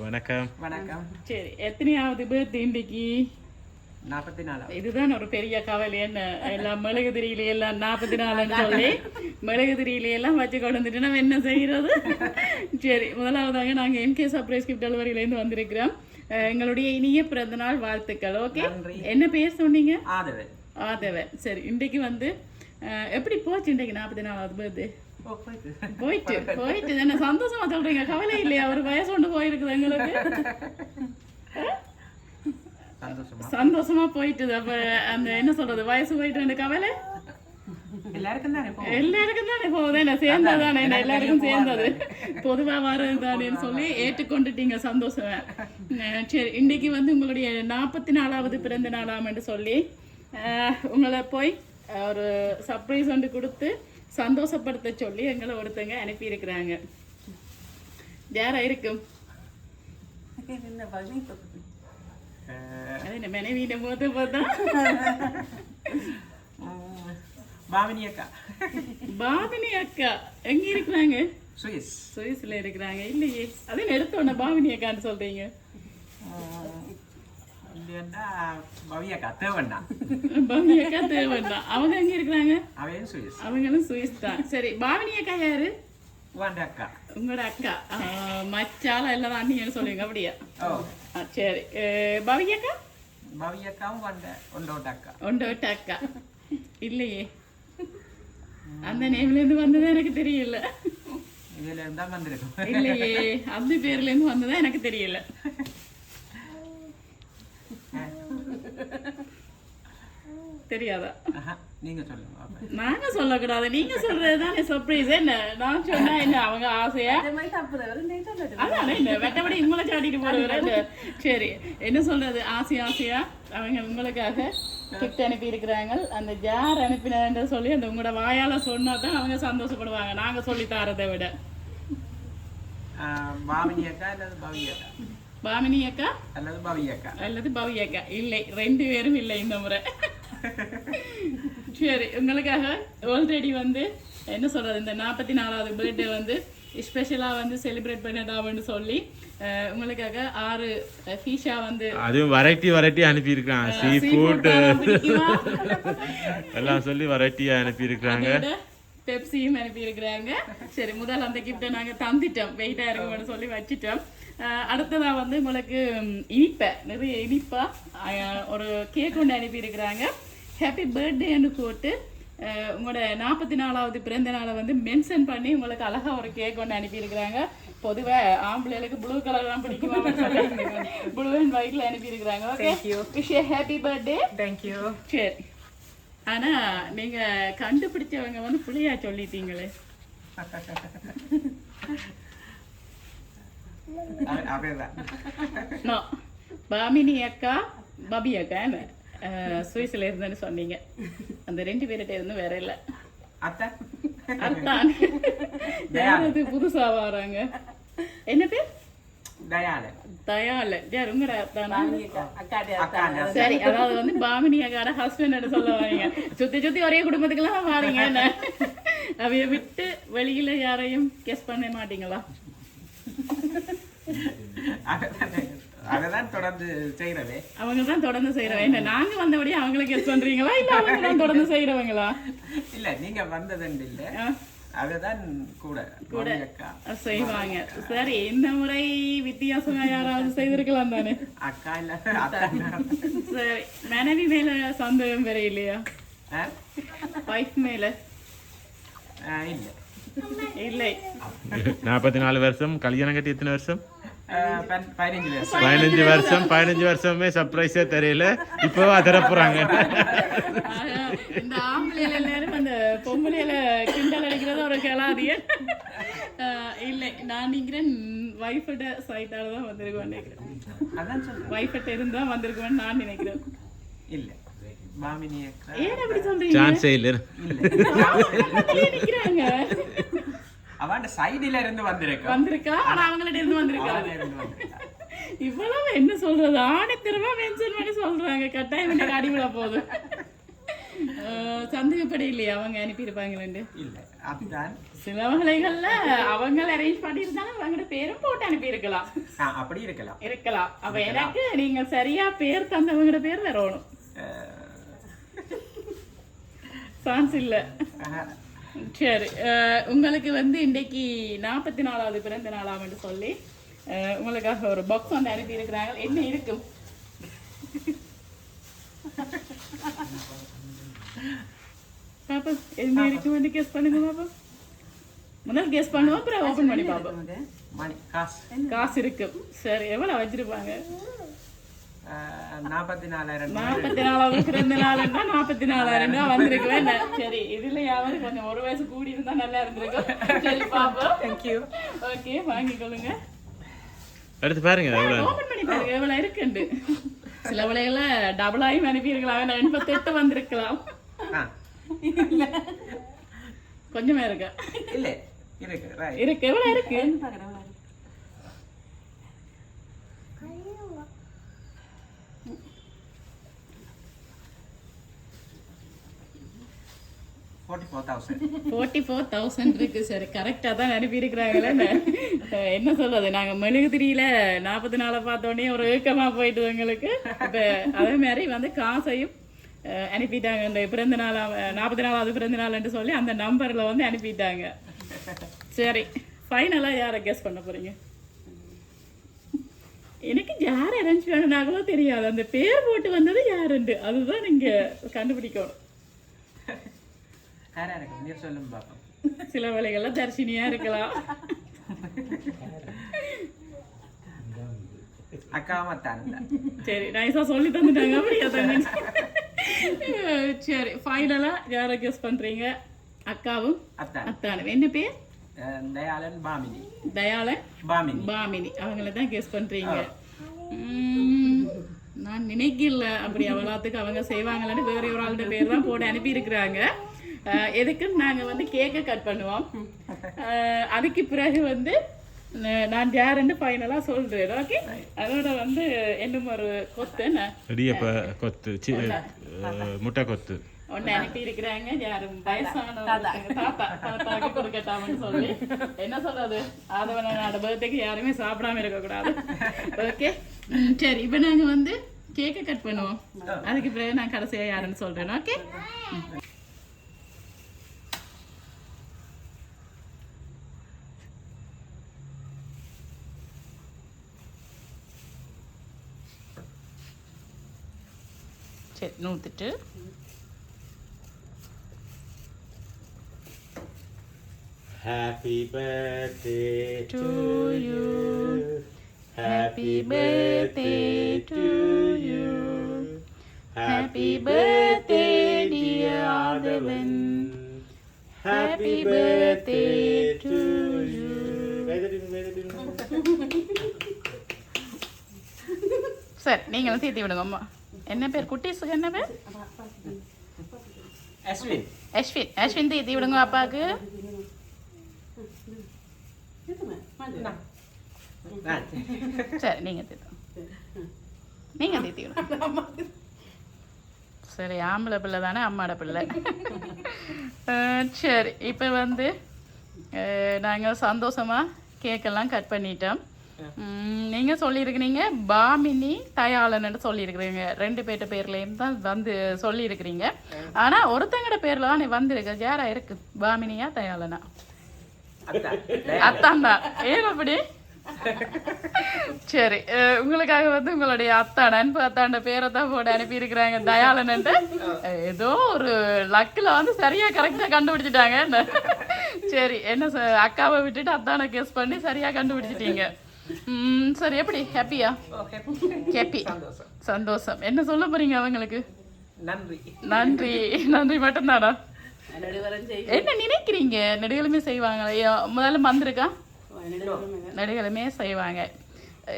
வணக்கம். வணக்கம். சரி, எத்தனையாவது பர்த்டே இன்றைக்கு? 44. இதுதான் ஒரு பெரிய கவலை. என்ன எல்லாம் மெழுகுதிரியில எல்லாம் 44 சொல்லி மெழுகுதிரியில எல்லாம் வச்சு கொண்டு வந்துட்டு நம்ம என்ன செய்யறது? சரி, முதலாவதாக நாங்கள் எம்கே சர்ப்ரைஸ் கிஃப்ட் டெலிவரியிலேருந்து வந்திருக்கிறோம். எங்களுடைய இனிய பிறந்தநாள் வாழ்த்துக்கள். ஓகே, என்ன பேர் சொன்னீங்க? ஆதவன். சரி, இன்றைக்கு வந்து எப்படி போச்சு இன்றைக்கு 44வது பர்த்டே? போயிட்டு என்ன சந்தோஷமா சொல்றீங்க? கவலை இல்லையா? ஒரு வயசு கொண்டு போயிருக்குது எங்களுக்கு. சந்தோஷமா போயிட்டு அப்ப அந்த என்ன சொல்றது, வயசு போயிட்டு அந்த கவலை எல்லாருக்கும் தானே போகுது. என்ன சேர்ந்ததானே, என்ன எல்லாருக்கும் சேர்ந்தது பொதுவா வர்றது தானேன்னு சொல்லி ஏற்றுக்கொண்டுட்டீங்க. சந்தோஷம். சரி, இன்னைக்கு வந்து உங்களுடைய 44வது பிறந்த நாளாம் என்று சொல்லி உங்களை போய் ஒரு சர்ப்ரைஸ் வந்து கொடுத்து சந்தோஷப்படுத்த சொல்லி எங்களை ஒருத்தங்க அனுப்பி இருக்கிறாங்க. யாரா இருக்கும்? மனைவியிட போது பார்த்தா பாவினி அக்கா எங்க இருக்கிறாங்க? சுவிஸ்ல இருக்கிறாங்க. இல்லையே, அதே எடுத்தோன்ன பாவினி அக்கான்னு சொல்றீங்க. பவியக்கா தேவண்ணா. அவங்க எங்க இருக்கிறாங்க? அவங்களும் சுவிஸ் தான். சரி, பாவினி அக்கா யாரு? உங்களோட அக்கா. மச்சால எல்லாம் அண்ணின்னு சொல்லுவீங்க அப்படியா? சரி, பவியக்கா? ஒண்டோட்ட அக்கா இல்லையே, அந்த நேம்ல இருந்து வந்ததா எனக்கு தெரியல. இல்லையே, அந்த பேர்ல இருந்து வந்ததா எனக்கு தெரியல. தெரியாதா? நீங்க சொல்லுங்க. நாங்க சொல்லக்கூடாது, நீங்க சொல்றதுதான் சர்ப்ரைஸ். என்ன நான் சொன்னா என்ன அவங்க ஆசையா? அதான் என்ன வெட்டபடி உங்களை சாட்டிட்டு போறவர. சரி, என்ன சொல்றது, ஆசையா அவங்க உங்களுக்காக கிஃப்ட் அனுப்பி இருக்கிறாங்க. அந்த ஜார் அனுப்பினு சொல்லி அந்த உங்களோட வாயால சொன்னா தான் அவங்க சந்தோஷப்படுவாங்க, நாங்க சொல்லி தரதை விட. பாமினி அக்கா அல்லது பவி அக்கா இல்லை, ரெண்டு பேரும் இல்லை இந்த முறை. சரி, உங்களுக்காக ஆல்ரெடி வந்து என்ன சொல்றது, இந்த 44வது பர்த்டே வந்து ஸ்பெஷலா வந்து செலிப்ரேட் பண்ணதான்னு சொல்லி உங்களுக்காக 6 ஃபீஷா வந்து அதுவும் வெரைட்டி அனுப்பி இருக்காங்க. சீ ஃபுட் எல்லாம் சொல்லி வெரைட்டியா அனுப்பி இருக்காங்க. பெப்சியும் அனுப்பி இருக்கிறாங்க. சரி, முதல்ல அந்த கிஃப்ட்டை நாங்க தந்துட்டோம், வெயிட்டா இருக்கும்னு சொல்லி வச்சுட்டோம். அடுத்ததா வந்து உங்களுக்கு நிறைய இனிப்பா ஒரு கேக் ஒன்று அனுப்பி இருக்கிறாங்க. ஹாப்பி பர்த்டேன்னு போட்டு உங்களோட 44வது பிறந்த நாளை வந்து மென்ஷன் பண்ணி உங்களுக்கு அழகா ஒரு கேக் ஒன்று அனுப்பி இருக்கிறாங்க. பொதுவா ஆம்பளைகளுக்கு ப்ளூ கலர் தான் பிடிக்குமா, ப்ளூ அண்ட் ஒயிட்ல அனுப்பி இருக்கிறாங்க. Okay, wish you happy birthday. Thank you. சரி, ஆனா நீங்க கண்டுபிடிச்சவங்க வந்து புள்ளியா சொல்லிட்டீங்களே. பாமினி அக்கா பபி அக்கா சுவிஸ்ல இருந்துன்னு சொன்னீங்க. அந்த 2 பேர்கிட்ட இருந்து வேற இல்ல. அத்தான் யாராவது புதுசா வராங்க. என்ன பேர்? தயால. யார் உங்க? சரி, அதாவது வந்து பாமினி அக்காட ஹஸ்பண்ட் சொல்ல வரீங்க. சுத்தி ஒரே குடும்பத்துக்கெல்லாம் வாரீங்க. என்ன அவைய விட்டு வெளியில யாரையும் கெஸ் பண்ண மாட்டீங்களா? அவங்கதான் தொடர்ந்து செய்யறவே. என்ன நாங்க வந்தபடியே அவங்களை கெஸ் பண்றீங்களா, இல்ல அவங்க தான் தொடர்ந்து செய்யறவங்களா? இல்ல, நீங்க வந்ததுண்டு இல்ல, அதுதான் கூட செய்வாங்க. சரி, இந்த முறை வித்தியாசமா யாராவது செய்திருக்கலாம் தானே? அக்கா இல்ல. சரி, மனைவி மேல சந்தேகம் வேற இல்லையா? வைஃப் மேல இல்லை. 44 வருஷம் கல்யாணம் கட்டி எத்தனை வருஷம்? 15 வருஷம். 15 வருஷமே சர்ப்ரைஸே தெரியல, இப்போ அதர போறாங்க. இந்த ஆம்பளையில எல்லாரும் அந்த பொம்பளையில கிண்டல் அடிக்கிறது ஒரு கேளாதிய இல்லை. நான் நினைக்கிறேன் வைஃபோட சைட்டால தான் வந்திருக்கோம் நினைக்கிறேன். வைஃபோட இருந்தா வந்திருக்கோன்னு நான் நினைக்கிறேன். இல்ல, ஏன் அப்படி சொல்றீங்க? சான்ஸே இல்ல. நிக்கிறாங்க அவன் சைடுல இருந்து வந்திருக்கா, ஆனா அவங்கள்ட்ட இருந்து வந்திருக்கா. இவ்வளவு என்ன சொல்றது, ஆணித்தரமா மென்ஷன் பண்ணி சொல்றாங்க. கட்டாயம் என்ன அடிவிட போதும். சந்தேகப்படி இல்லையா அவங்க அனுப்பியிருப்பாங்களேன்னு? இல்ல அதுதான் சில வகைகள்ல அவங்க அரேஞ்ச் பண்ணியிருந்தாலும் அவங்களோட பேரும் போட்டு அனுப்பியிருக்கலாம். அப்படி இருக்கலாம். அப்ப எனக்கு நீங்க சரியா பேர் தந்தவங்களோட பேர் வரணும். சான்ஸ் இல்ல. சரி, உங்களுக்கு வந்து இன்னைக்கு 44வது பிறந்த நாளாம்னு சொல்லி உங்களுக்காக ஒரு பாக்ஸ் வந்து அனுப்பி இருக்கிறாங்க. என்ன இருக்கும்? பாப்பா என்ன இருக்கும் வந்து கெஸ் பண்ணுங்க பாப்பா. முதல்ல கெஸ் பண்ணுவோம், அப்புறம் ஓபன் பண்ணி பாப்போம். காசு இருக்கு. சரி, எவ்வளவு வச்சிருப்பாங்க? 44வது பிறந்த நாள்னா 44,000 ரூபாய் வந்திருக்குவேன். சரி, இதுலயாவது கொஞ்சம் ஒரு வயசு கூடி இருந்தா நல்லா இருந்திருக்கும். சரி பாப்போம். தேங்க்யூ. ஓகே, வாங்கிக்கொள்ளுங்க. அடுத்து பாருங்க ஓபன் பண்ணி பாருங்க எவ்வளவு இருக்குண்டு. சில விலைகள டபுள் ஆகி அனுப்பியிருக்கலாம். 88 வந்திருக்கலாம். கொஞ்சமே இருக்கு. இல்ல இருக்கு. இருக்கு. எவ்வளவு இருக்கு? 44,000 இருக்கு. சரி, கரெக்டா தான் அனுப்பி இருக்கிறாங்களே. என்ன சொல்றது, நாங்க மெழுகுதிரியில 44 பார்த்தோடனே ஒரு ஏக்கமா போயிட்டு எங்களுக்கு. இப்ப அதே மாதிரி வந்து காசையும் அனுப்பிட்டாங்க. இந்த பிறந்த நாள் 44வது பிறந்த நாள்னு சொல்லி அந்த நம்பர்ல வந்து அனுப்பிட்டாங்க. சரி, ஃபைனலா யாரை கெஸ் பண்ண போறீங்க? எனக்கு யார் அரேஞ்ச் பண்ணாங்களோ தெரியாது. அந்த பேர் போட்டு வந்தது யாருண்டு அதுதான் நீங்க கண்டுபிடிக்கணும். சில வேலைகள்ல தர்ஷினியா இருக்கலாம். சரி, நைஸா சொல்லி தந்துட்டாங்க. அப்படியா தானே? சரி, ஃபைனலா யாரை கெஸ் பண்றீங்க? அக்காவும் அத்தானும். என்ன பேர்? தயாளன் பாமினி. பாமினி அவங்கள தான் கெஸ் பண்றீங்க. நான் நினைக்கல அப்படி அவ்வளோத்துக்கு அவங்க செய்வாங்களான்னு. வேற ஒரு ஆளுடைய பேர் தான் போட்டு அனுப்பி இருக்கிறாங்க. எதுக்குன்னு நாங்க வந்து கேக்க கட் பண்ணுவோம். அதுக்கு பிறகு வந்து நான் யாருன்னு ஃபைனலா சொல்றேன். ஓகே, அதோட வந்து இன்னும் ஒரு கொத்து முட்டை கொத்து ஒன்னு அனுப்பி இருக்கிறாங்க. யாரும் வயசான தாத்தாக்கு கொடுக்கட்டாமன்னு சொல்லி. என்ன சொல்றது, ஆதவனோட பர்த்டேக்கு யாருமே சாப்பிடாம இருக்க கூடாது. ஓகே, சரி, இப்ப நாங்க வந்து கேக்க கட் பண்ணுவோம். அதுக்கு பிறகு நான் கடைசியா யாருன்னு சொல்றேன். ஓகே, சரி, நூத்திட்டு Happy birthday to you. Happy birthday to you. Happy birthday dear Adavan. Happy birthday to you. சரி, நீங்களும் தீர்த்தி விடுங்க. அம்மா என்ன பேர்? குட்டீஸுக்கு என்ன பேர்? அஸ்வின் தீர்த்தி விடுங்க அப்பாவுக்கு. சரி, நீங்க தீர்த்தி விடுங்க. சரி, ஆம்பளை பிள்ளை தானே, அம்மாட பிள்ளை. சரி, இப்போ வந்து நாங்கள் சந்தோஷமாக கேக்கெல்லாம் கட் பண்ணிட்டோம். நீங்கள் சொல்லியிருக்கிறீங்க பாமினி தயாளன்னு சொல்லியிருக்கிறீங்க. 2 பேர்ட்ட பேர்லேயும் தான் வந்து சொல்லியிருக்கிறீங்க. ஆனால் ஒருத்தங்கட பேரில் தான் வந்திருக்கு. யாரா இருக்கு? பாமினியா தயாளனா? அத்தான் தான். ஏன் அப்படி? சரி, உங்களுக்காக வந்து உங்களுடைய அத்தான் அன்பு அத்தாண்ட பேரை தான் போட்டு அனுப்பி இருக்கிறாங்க தயாளன்ட்டு. ஏதோ ஒரு லக்கில் வந்து சரியா கரெக்டா கண்டுபிடிச்சிட்டாங்க. சரி, என்ன அக்காவை விட்டுட்டு அத்தானை கெஸ் பண்ணி சரியா கண்டுபிடிச்சிட்டீங்க. சரி, எப்படி ஹாப்பியா? ஹாப்பி, சந்தோஷம். என்ன சொல்ல போறீங்க அவங்களுக்கு? நன்றி மட்டும்தானா? என்ன நினைக்கிறீங்க? நெடுகளுமே செய்வாங்களா? முதல்ல வந்திருக்கா? நெடுகளுமே செய்வாங்க.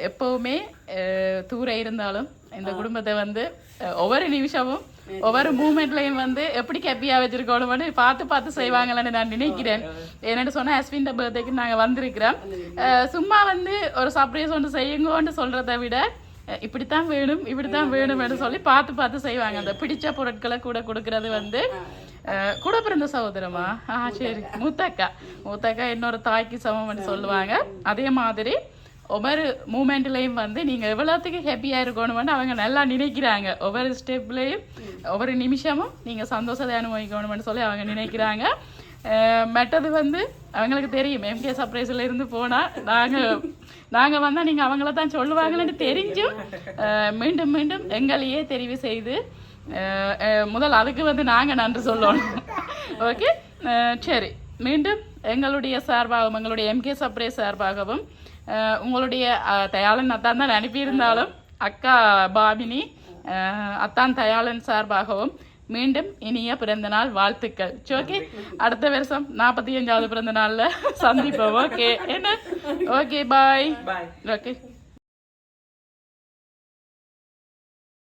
எப்பவுமே தூர இருந்தாலும் இந்த குடும்பத்தை வந்து ஒவ்வொரு நிமிஷமும் ஒவ்வொரு மூமெண்ட்லையும் வந்து எப்படி ஹாப்பியாக வச்சிருக்கோம்னு பார்த்து செய்வாங்களான்னு நான் நினைக்கிறேன். என்னென்னு சொன்னால் அஸ்வின் பர்த்டேக்கு நாங்கள் வந்திருக்கிறோம். சும்மா வந்து ஒரு சர்ப்ரைஸ் ஒன்று செய்யுங்கன்னு சொல்கிறத விட இப்படித்தான் வேணும் இப்படித்தான் வேணும்னு சொல்லி பார்த்து பார்த்து செய்வாங்க. அந்த பிடிச்ச பொருட்களை கூட கொடுக்கறது வந்து கூட பிறந்த சகோதரமா சரி மூத்தக்கா இன்னொரு தாய்க்கு சமம்னு சொல்லுவாங்க. அதே மாதிரி ஒவ்வொரு மூமெண்ட்லேயும் வந்து நீங்கள் எவ்வளோத்துக்கு ஹாப்பியாக இருக்கணும்னு அவங்க நல்லா நினைக்கிறாங்க. ஒவ்வொரு ஸ்டெப்லேயும் ஒவ்வொரு நிமிஷமும் நீங்கள் சந்தோஷத்தை அனுபவிக்கணும்னு சொல்லி அவங்க நினைக்கிறாங்க. மற்றது வந்து அவங்களுக்கு தெரியும் எம்கே சர்ப்ரைஸில் இருந்து போனால் நாங்கள் வந்தால் நீங்கள் அவங்கள தான் சொல்லுவாங்கன்னு தெரிஞ்சும் மீண்டும் மீண்டும் எங்களையே தெரிவு செய்து முதல் அதுக்கு வந்து நாங்கள் நன்றி சொல்லணும். ஓகே சரி, மீண்டும் எங்களுடைய சார்பாகவும் எங்களுடைய எம்கே சர்ப்ரைஸ் சார்பாகவும் உங்களுடைய தயாளன் அத்தான் தான் அனுப்பியிருந்தாலும் அக்கா பாமினி அத்தான் தயாளன் சார்பாகவும் மீண்டும் இனிய பிறந்த நாள் வாழ்த்துக்கள். ஓகே, அடுத்த வருஷம் 45வது பிறந்த நாளில் சந்திப்போம். ஓகே என்ன? Okay bye. ஓகே.